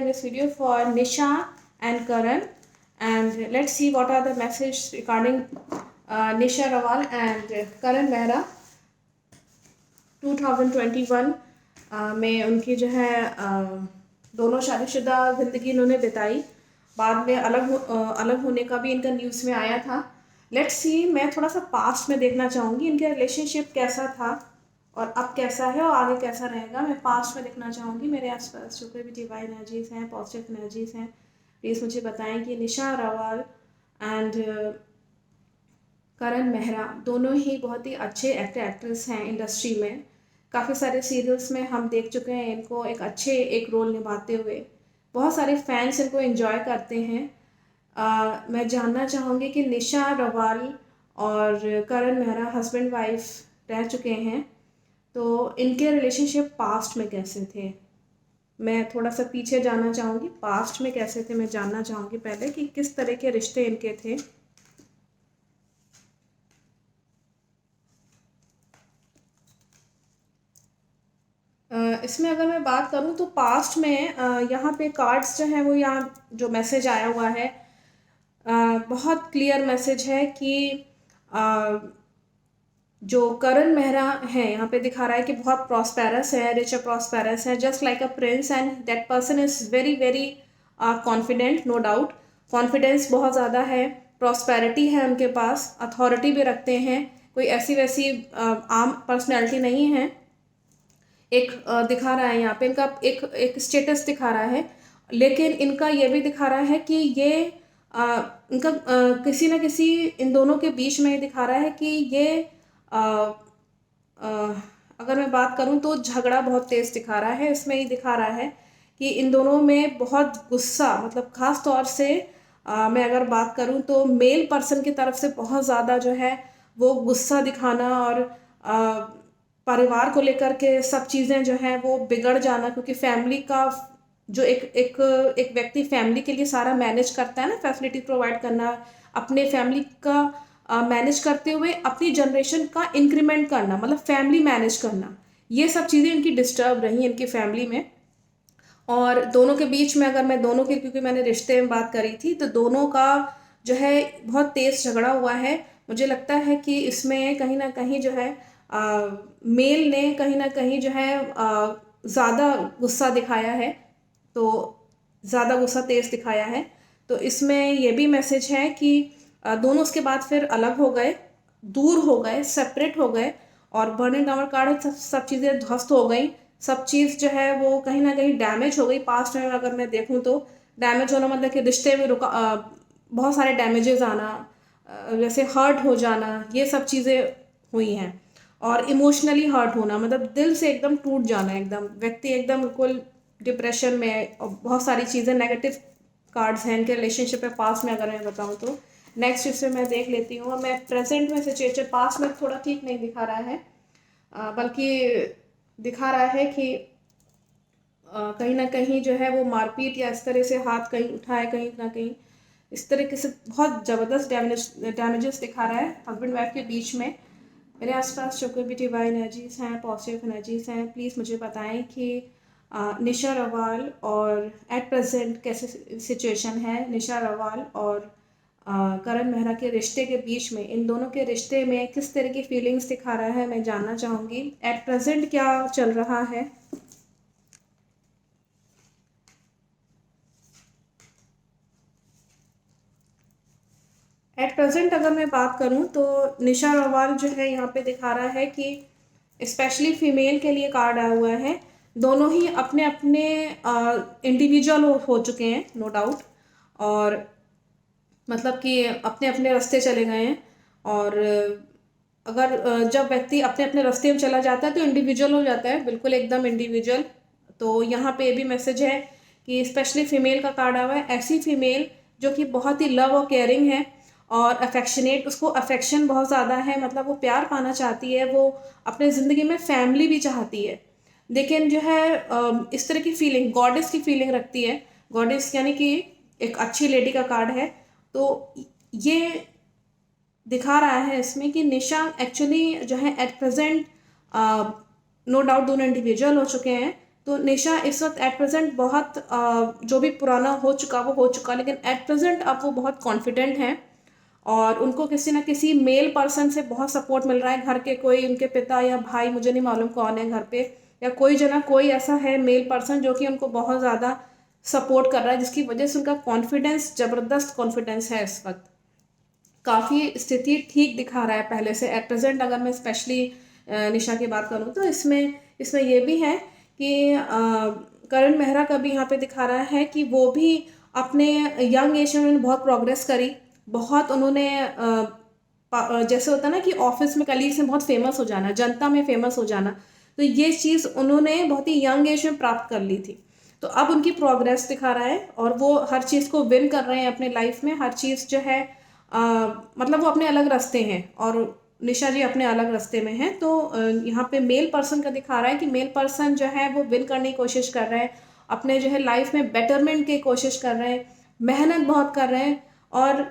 in this video for Nisha and Karan, and let's see what are the messages regarding Nisha Rawal and Karan Mehra 2021 में उनकी जो है दोनों शादीशुदा ज़िंदगी इन्होंने बिताई। बाद में अलग होने का भी इनका न्यूज़ में आया था। लेट्स सी, मैं थोड़ा सा पास्ट में देखना चाहूँगी इनका रिलेशनशिप कैसा था और अब कैसा है और आगे कैसा रहेगा। मैं पास्ट में देखना चाहूँगी। मेरे आसपास जो कोई भी डिवाइन एनर्जीज़ हैं, पॉजिटिव एनर्जीज़ हैं, प्लीज़ मुझे बताएं कि निशा रावल एंड करण मेहरा दोनों ही बहुत ही अच्छे एक्टर एक्ट्रेस हैं इंडस्ट्री में। काफ़ी सारे सीरियल्स में हम देख चुके हैं इनको एक रोल निभाते हुए। बहुत सारे फैंस इनको एंजॉय करते हैं। मैं जानना चाहूँगी कि निशा रावल और करण मेहरा हस्बैंड वाइफ रह चुके हैं, तो इनके रिलेशनशिप पास्ट में कैसे थे। मैं थोड़ा सा पीछे जाना चाहूँगी, पास्ट में कैसे थे मैं जानना चाहूँगी पहले कि किस तरह के रिश्ते इनके थे। इसमें अगर मैं बात करूँ तो पास्ट में यहाँ पे कार्ड्स जो हैं वो यहाँ जो मैसेज आया हुआ है बहुत क्लियर मैसेज है कि जो करण मेहरा है यहाँ पे दिखा रहा है कि बहुत प्रॉस्पेरस है, रिच प्रॉस्पेरस है, just like a prince, and that person is very very confident, no doubt. Confidence बहुत ज़्यादा है, प्रॉस्पेरिटी है उनके पास, अथॉरिटी भी रखते हैं, कोई ऐसी वैसी आम पर्सनैलिटी नहीं है। एक दिखा रहा है यहाँ पे इनका एक स्टेटस दिखा रहा है, लेकिन इनका ये भी दिखा रहा है कि ये इनका किसी न किसी इन दोनों के बीच में ये दिखा रहा है कि ये अगर मैं बात करूँ तो झगड़ा बहुत तेज़ दिखा रहा है। इसमें ये दिखा रहा है कि इन दोनों में बहुत गुस्सा, मतलब ख़ास तौर से मैं अगर बात करूँ तो मेल पर्सन की तरफ से बहुत ज़्यादा जो है वो गुस्सा दिखाना और परिवार को लेकर के सब चीज़ें जो हैं वो बिगड़ जाना, क्योंकि फैमिली का जो एक व्यक्ति फैमिली के लिए सारा मैनेज करता है ना, फैसिलिटी प्रोवाइड करना, अपने फैमिली का मैनेज करते हुए अपनी जनरेशन का इंक्रीमेंट करना, मतलब फैमिली मैनेज करना, ये सब चीज़ें इनकी डिस्टर्ब रही इनकी फैमिली में। और दोनों के बीच में अगर मैं दोनों के, क्योंकि मैंने रिश्ते में बात करी थी, तो दोनों का जो है बहुत तेज़ झगड़ा हुआ है। मुझे लगता है कि इसमें कहीं ना कहीं जो है मेल ने कहीं ना कहीं जो है ज़्यादा गुस्सा दिखाया है, तो ज़्यादा गुस्सा तेज़ दिखाया है। तो इसमें ये भी मैसेज है कि दोनों उसके बाद फिर अलग हो गए, दूर हो गए, सेपरेट हो गए, और बर्निंग डाउन कार्ड सब चीज़ें ध्वस्त हो गई। सब चीज़ जो है वो कहीं ना कहीं डैमेज हो गई। पास्ट में अगर मैं देखूँ तो डैमेज होना मतलब कि रिश्ते में बहुत सारे डैमेजेस आना, जैसे हर्ट हो जाना, ये सब चीज़ें हुई हैं। और इमोशनली हर्ट होना, मतलब दिल से एकदम टूट जाना, एकदम व्यक्ति एकदम बिल्कुल डिप्रेशन में, और बहुत सारी चीज़ें नेगेटिव कार्ड्स हैं इनके रिलेशनशिप में पास्ट में अगर मैं बताऊँ तो। नेक्स्ट इसमें मैं देख लेती हूँ। मैं प्रेजेंट में सिचुएशन पास्ट में थोड़ा ठीक नहीं दिखा रहा है, बल्कि दिखा रहा है कि कहीं ना कहीं जो है वो मारपीट या इस तरह से हाथ कहीं उठाए, कहीं ना कहीं इस तरीके से बहुत ज़बरदस्त डैमेजेस दिखा रहा है हस्बैंड वाइफ के बीच में। मेरे आसपास जो कोई भी डिवाइन एनर्जीज़ हैं, पॉजिटिव एनर्जीज़ हैं, प्लीज़ मुझे बताएं कि निशा रावल और एट प्रेजेंट कैसे सिचुएशन है निशा रावल और करण मेहरा के रिश्ते के बीच में, इन दोनों के रिश्ते में किस तरह की फीलिंग्स दिखा रहा है, मैं जानना चाहूँगी। एट प्रेजेंट क्या चल रहा है। एट प्रेजेंट अगर मैं बात करूं तो निशा रावल जो है यहाँ पे दिखा रहा है कि स्पेशली फीमेल के लिए कार्ड आया हुआ है। दोनों ही अपने अपने इंडिविजुअल हो चुके हैं, नो डाउट, और मतलब कि अपने अपने रास्ते चले गए हैं। और अगर जब व्यक्ति अपने अपने रास्ते में चला जाता है तो इंडिविजुअल हो जाता है, बिल्कुल एकदम इंडिविजुअल। तो यहाँ पे भी मैसेज है कि स्पेशली फीमेल का कार्ड आया हुआ है, ऐसी फीमेल जो कि बहुत ही लव और केयरिंग है और अफेक्शनेट, उसको अफेक्शन बहुत ज़्यादा है, मतलब वो प्यार पाना चाहती है, वो अपने ज़िंदगी में फैमिली भी चाहती है, लेकिन जो है इस तरह की फीलिंग, गॉडेस की फीलिंग रखती है। गॉडेस यानी कि एक अच्छी लेडी का कार्ड है। तो ये दिखा रहा है इसमें कि निशा एक्चुअली जो है एट प्रेजेंट नो डाउट दोनों इंडिविजुअल हो चुके हैं, तो निशा इस वक्त एट प्रेजेंट बहुत जो भी पुराना हो चुका वो हो चुका, लेकिन एट प्रेजेंट अब वो बहुत कॉन्फिडेंट हैं और उनको किसी ना किसी मेल पर्सन से बहुत सपोर्ट मिल रहा है। घर के कोई उनके पिता या भाई, मुझे नहीं मालूम कौन है घर पे, या कोई जना कोई ऐसा है मेल पर्सन जो कि उनको बहुत ज़्यादा सपोर्ट कर रहा है, जिसकी वजह से उनका कॉन्फिडेंस, ज़बरदस्त कॉन्फिडेंस है इस वक्त। काफ़ी स्थिति ठीक दिखा रहा है पहले से एट प्रेजेंट। अगर मैं स्पेशली निशा की बात करूँ तो इसमें इसमें ये भी है कि करण मेहरा का भी यहाँ पे दिखा रहा है कि वो भी अपने यंग एज में उन्होंने बहुत प्रोग्रेस करी, बहुत उन्होंने जैसे होता है ना कि ऑफिस में कलीग्स में बहुत फेमस हो जाना, जनता में फेमस हो जाना, तो ये चीज़ उन्होंने बहुत ही यंग एज में प्राप्त कर ली थी। तो अब उनकी प्रोग्रेस दिखा रहा है और वो हर चीज़ को विन कर रहे हैं अपने लाइफ में। हर चीज़ जो है मतलब वो अपने अलग रास्ते हैं और निशा जी अपने अलग रास्ते में हैं। तो यहाँ पे मेल पर्सन का दिखा रहा है कि मेल पर्सन जो है वो विन करने की कोशिश कर रहे हैं, अपने जो है लाइफ में बेटरमेंट की कोशिश कर रहे हैं, मेहनत बहुत कर रहे हैं। और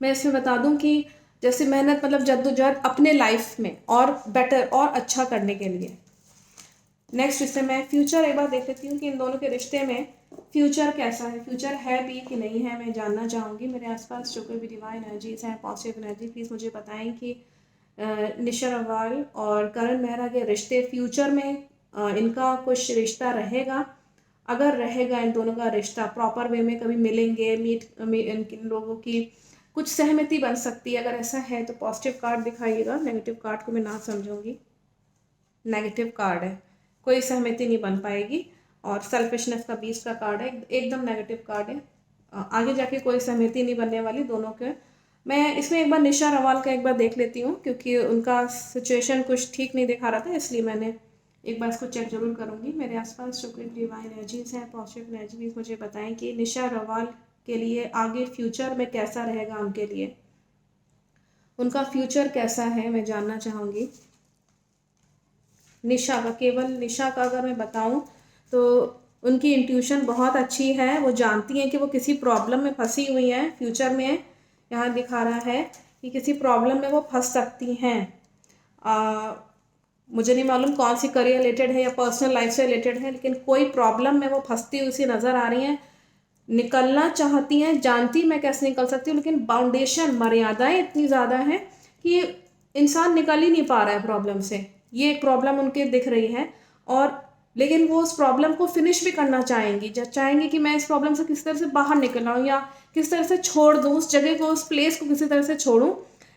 मैं इसमें बता दूं कि जैसे मेहनत मतलब जद्दोजहद अपने लाइफ में और बेटर और अच्छा करने के लिए। नेक्स्ट इससे मैं फ्यूचर एक बार देख लेती हूँ कि इन दोनों के रिश्ते में फ्यूचर कैसा है, फ्यूचर है भी कि नहीं है, मैं जानना चाहूँगी। मेरे आसपास जो कोई भी डिवाइन एनर्जीज हैं, पॉजिटिव एनर्जी, प्लीज़ मुझे बताएं कि निशा अग्रवाल और करण मेहरा के रिश्ते फ्यूचर में इनका कुछ रिश्ता रहेगा। अगर रहेगा इन दोनों का रिश्ता प्रॉपर वे में, कभी मिलेंगे, इन लोगों की कुछ सहमति बन सकती है, अगर ऐसा है तो पॉजिटिव कार्ड दिखाइएगा। नेगेटिव कार्ड को मैं ना समझूंगी, नेगेटिव कार्ड है, कोई सहमति नहीं बन पाएगी। और सेल्फिशनेस का 20 का कार्ड है, एकदम नेगेटिव कार्ड है, आगे जाके कोई सहमति नहीं बनने वाली दोनों के। मैं इसमें एक बार निशा अग्रवाल का एक बार देख लेती हूँ क्योंकि उनका सिचुएशन कुछ ठीक नहीं दिखा रहा था, इसलिए मैंने एक बार इसको चेक जरूर करूँगी। मेरे आसपास जो कोई डिवाइन एनर्जीज हैं, पॉजिटिव एनर्जीज, मुझे बताएं कि निशा अग्रवाल के लिए आगे फ्यूचर में कैसा रहेगा, उनके लिए उनका फ्यूचर कैसा है, मैं जानना चाहूँगी। निशा का, केवल निशा का अगर मैं बताऊं तो उनकी इंट्यूशन बहुत अच्छी है, वो जानती हैं कि वो किसी प्रॉब्लम में फंसी हुई हैं फ्यूचर में। यहाँ दिखा रहा है कि किसी प्रॉब्लम में वो फंस सकती हैं। मुझे नहीं मालूम कौन सी करियर रिलेटेड है या पर्सनल लाइफ से रिलेटेड है, लेकिन कोई प्रॉब्लम में वो फंसती हुई सी नज़र आ रही हैं। निकलना चाहती हैं, जानती मैं कैसे निकल सकती हूँ, लेकिन बाउंडेशन, मर्यादाएं इतनी ज़्यादा हैं कि इंसान निकल ही नहीं पा रहा है प्रॉब्लम से। ये एक प्रॉब्लम उनके दिख रही है और लेकिन वो उस प्रॉब्लम को फिनिश भी करना चाहेंगी, जब चाहेंगी कि मैं इस प्रॉब्लम से किस तरह से बाहर निकल आऊँ या किस तरह से छोड़ दूँ उस जगह को, उस प्लेस को किसी तरह से छोड़ूँ,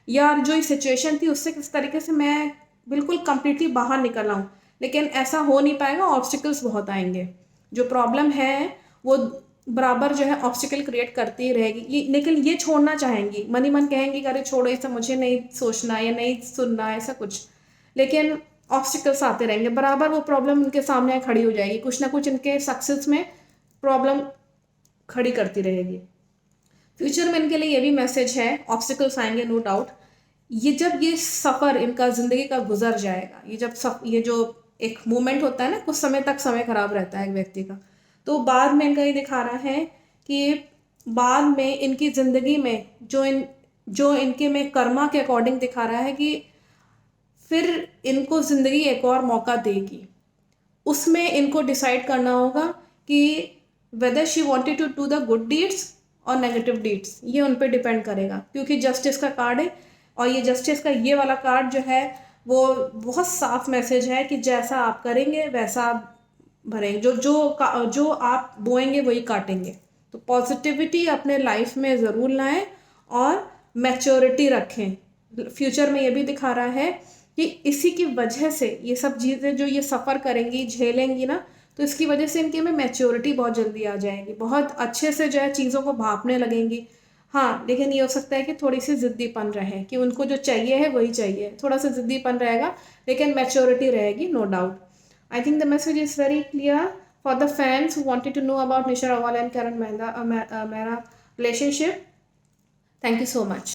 या जो ये सिचुएशन थी उससे किस तरीके से मैं बिल्कुल कंप्लीटली बाहर निकल आऊँ। लेकिन ऐसा हो नहीं पाएगा, ऑब्स्टिकल्स बहुत आएंगे। जो प्रॉब्लम है वो बराबर जो है ऑब्स्टिकल क्रिएट करती ही रहेगी, लेकिन ये छोड़ना चाहेंगी, मन ही मन कहेंगी कि अरे छोड़ो, ऐसा मुझे नहीं सोचना या नहीं सुनना ऐसा कुछ, लेकिन ऑब्स्टिकल्स आते रहेंगे, बराबर वो प्रॉब्लम उनके सामने खड़ी हो जाएगी, कुछ ना कुछ इनके सक्सेस में प्रॉब्लम खड़ी करती रहेगी। फ्यूचर में इनके लिए ये भी मैसेज है, ऑब्स्टिकल्स आएंगे नो डाउट। ये जब ये सफ़र इनका ज़िंदगी का गुजर जाएगा, ये जब ये जो एक मोमेंट होता है ना, कुछ समय तक समय खराब रहता है एक व्यक्ति का, तो बाद में इनका ये दिखा रहा है कि बाद में इनकी ज़िंदगी में जो इनके में कर्मा के अकॉर्डिंग दिखा रहा है कि फिर इनको ज़िंदगी एक और मौका देगी। उसमें इनको डिसाइड करना होगा कि whether she wanted to do the good deeds और नेगेटिव डीड्स, ये उन पे डिपेंड करेगा, क्योंकि जस्टिस का कार्ड है और ये जस्टिस का ये वाला कार्ड जो है वो बहुत साफ मैसेज है कि जैसा आप करेंगे वैसा आप भरेंगे, जो आप बोएंगे वही काटेंगे। तो पॉजिटिविटी अपने लाइफ में ज़रूर लाएं और मैच्योरिटी रखें। फ्यूचर में ये भी दिखा रहा है कि इसी की वजह से ये सब चीज़ें जो ये सफ़र करेंगी, झेलेंगी ना, तो इसकी वजह से इनके में मैच्योरिटी बहुत जल्दी आ जाएगी, बहुत अच्छे से जो है चीज़ों को भांपने लगेंगी। हाँ, लेकिन ये हो सकता है कि थोड़ी सी ज़िद्दीपन रहे कि उनको जो चाहिए है वही चाहिए, थोड़ा सा ज़िद्दीपन रहेगा, लेकिन मैच्योरिटी रहेगी no doubt. I think the message is very clear for the fans who wanted to know about Nisha Rawal and Karan Mehra relationship. Thank you so much.